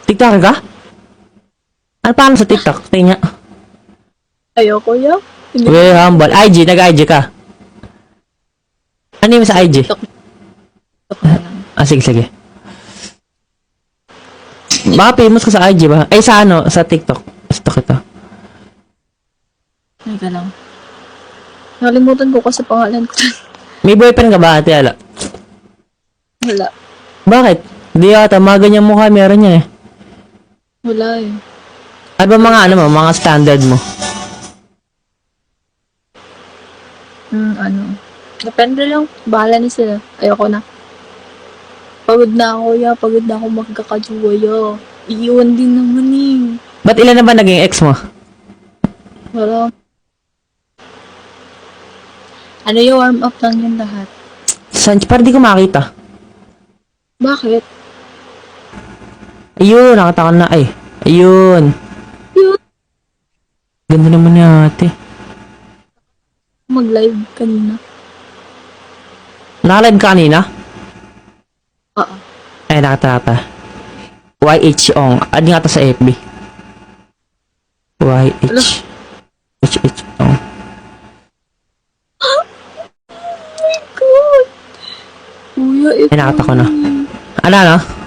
TikToker ka? Ano paano sa TikTok? Tingnan. Ayoko ya. Hindi Very humble. IG, nag-IG ka. Ano yung sa IG? TikTok na lang. Ah, sige, sige. Baka famous ka sa IG ba? Ay, sa ano? Sa TikTok. Gusto kita. Ay, ka lang. Nakalimutan ko kasi pangalan ko. May boyfriend ka ba, ate Ala? Wala. Bakit? Di ata, mga ganyang mukha meron niya eh. Wala eh. Ano ba mga ano mo, mga standard mo? Ano. Depende lang. Bahala na sila. Ayoko na. Pagod na ako ya. Pagod na ako magkakajuwa ya. Iiwan din naman eh. Ba't ilan na ba naging ex mo? Wala. Ano yung warm up lang yun lahat? San? Parang di ko makita. Bakit? Ayun, nakita ko na. Ay, ayun. Yun. Ganda naman ni ate. Mag-live kanina. Naka-live ka kanina? Oo. Ay, nakita. YH Ong. Ano nga to sa FB? Hello? YH. HH Ong. Oh my God! Kuya, ito Ay, nakita ko na. eh. Ano?